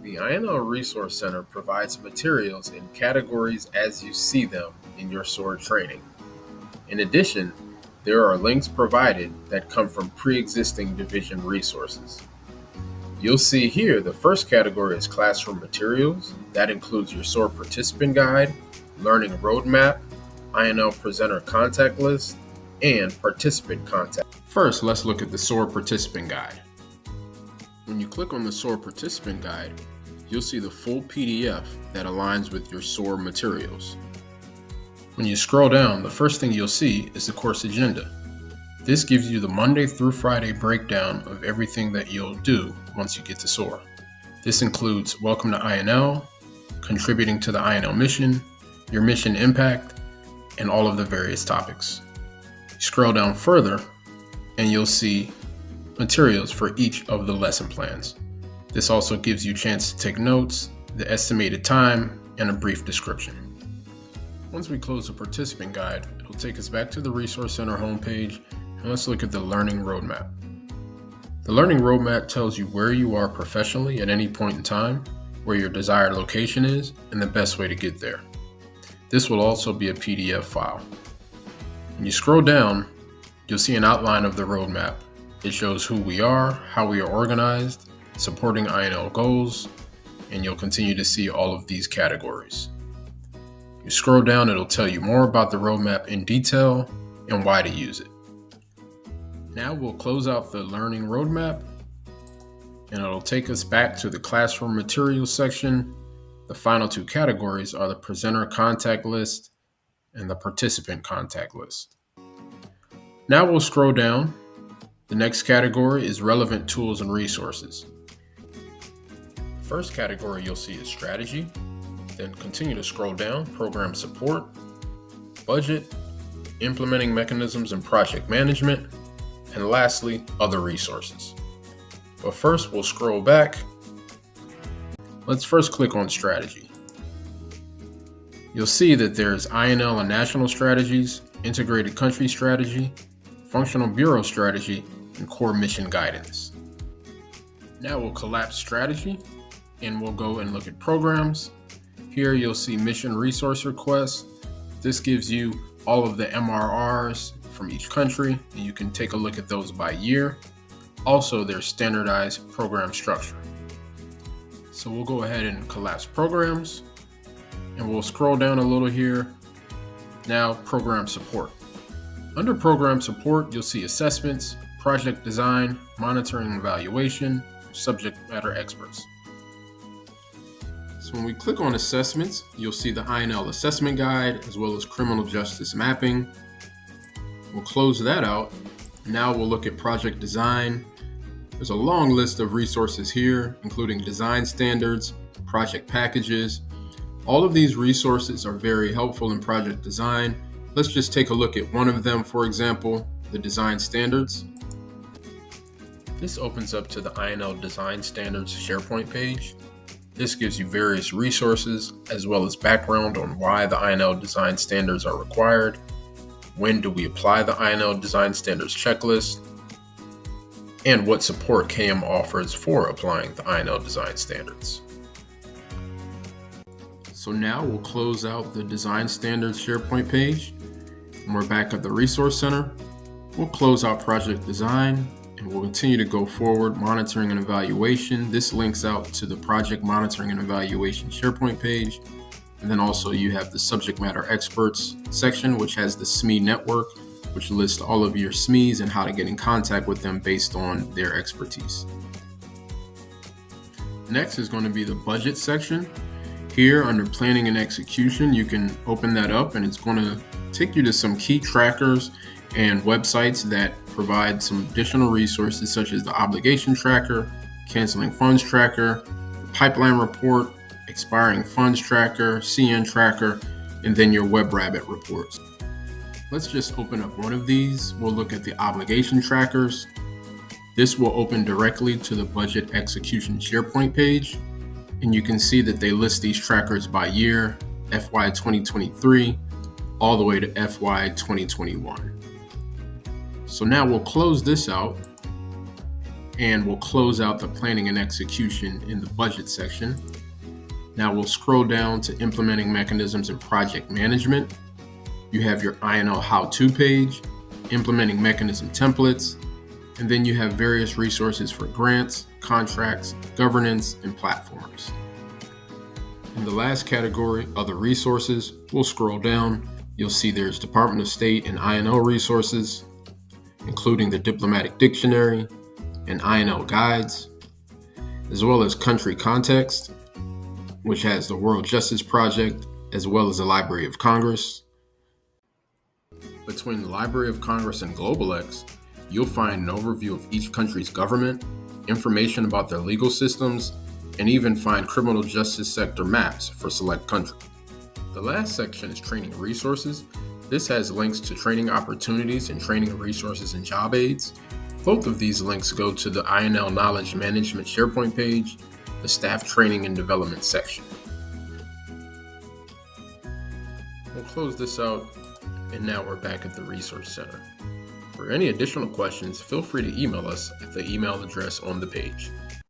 The INL Resource Center provides materials in categories as you see them in your SOAR training. In addition, there are links provided that come from pre-existing division resources. You'll see here the first category is classroom materials. That includes your SOAR participant guide, learning roadmap, INL presenter contact list, and participant contact. First, let's look at the SOAR participant guide. When you click on the SOAR participant guide, you'll see the full PDF that aligns with your SOAR materials. When you scroll down, the first thing you'll see is the course agenda. This gives you the Monday through Friday breakdown of everything that you'll do once you get to SOAR. This includes Welcome to INL, contributing to the INL mission, your mission impact, and all of the various topics. You scroll down further, and you'll see materials for each of the lesson plans. This also gives you a chance to take notes, the estimated time, and a brief description. Once we close the participant guide, it'll take us back to the Resource Center homepage, and let's look at the Learning Roadmap. The Learning Roadmap tells you where you are professionally at any point in time, where your desired location is, and the best way to get there. This will also be a PDF file. When you scroll down, you'll see an outline of the roadmap. It shows who we are, how we are organized, supporting INL goals, and you'll continue to see all of these categories. You scroll down, it'll tell you more about the roadmap in detail and why to use it. Now we'll close out the learning roadmap, and it'll take us back to the classroom materials section. The final two categories are the presenter contact list and the participant contact list. Now we'll scroll down. The next category is relevant tools and resources. The first category you'll see is strategy, then continue to scroll down, program support, budget, implementing mechanisms and project management, and lastly, other resources. But first, we'll scroll back. Let's first click on strategy. You'll see that there's INL and national strategies, integrated country strategy, functional bureau strategy, and core mission guidance. Now we'll collapse strategy, and we'll go and look at programs. Here you'll see mission resource requests. This gives you all of the MRRs from each country, and you can take a look at those by year. Also, there's standardized program structure. So we'll go ahead and collapse programs, and we'll scroll down a little here. Now, program support. Under program support, you'll see assessments, project design, monitoring and evaluation, subject matter experts. So when we click on assessments, you'll see the INL assessment guide as well as criminal justice mapping. We'll close that out. Now we'll look at project design. There's a long list of resources here, including design standards, project packages. All of these resources are very helpful in project design. Let's just take a look at one of them, for example, the design standards. This opens up to the INL Design Standards SharePoint page. This gives you various resources as well as background on why the INL Design Standards are required, when do we apply the INL Design Standards checklist, and what support KM offers for applying the INL Design Standards. So now we'll close out the Design Standards SharePoint page, and we're back at the Resource Center. We'll close out project design, and we'll continue to go forward, monitoring and evaluation. This links out to the project monitoring and evaluation SharePoint page. And then also you have the subject matter experts section, which has the SME network, which lists all of your SMEs and how to get in contact with them based on their expertise. Next is going to be the budget section. Here under planning and execution, you can open that up and it's going to take you to some key trackers and websites that provide some additional resources such as the obligation tracker, canceling funds tracker, pipeline report, expiring funds tracker, CN tracker, and then your WebRabbit reports. Let's just open up one of these. We'll look at the obligation trackers. This will open directly to the budget execution SharePoint page, and you can see that they list these trackers by year, FY 2023, all the way to FY 2021. So now we'll close this out, And we'll close out the planning and execution in the budget section. Now we'll scroll down to implementing mechanisms and project management. You have your INL how-to page, implementing mechanism templates, and then you have various resources for grants, contracts, governance, and platforms. In the last category, other resources, we'll scroll down. You'll see there's Department of State and INL resources, including the Diplomatic Dictionary and INL guides, as well as country context, which has the World Justice Project, as well as the Library of Congress. Between the Library of Congress and GlobalX, you'll find an overview of each country's government, information about their legal systems, and even find criminal justice sector maps for select countries. The last section is training resources. This has links to training opportunities and training resources and job aids. Both of these links go to the INL Knowledge Management SharePoint page, the Staff Training and Development section. We'll close this out, and now we're back at the Resource Center. For any additional questions, feel free to email us at the email address on the page.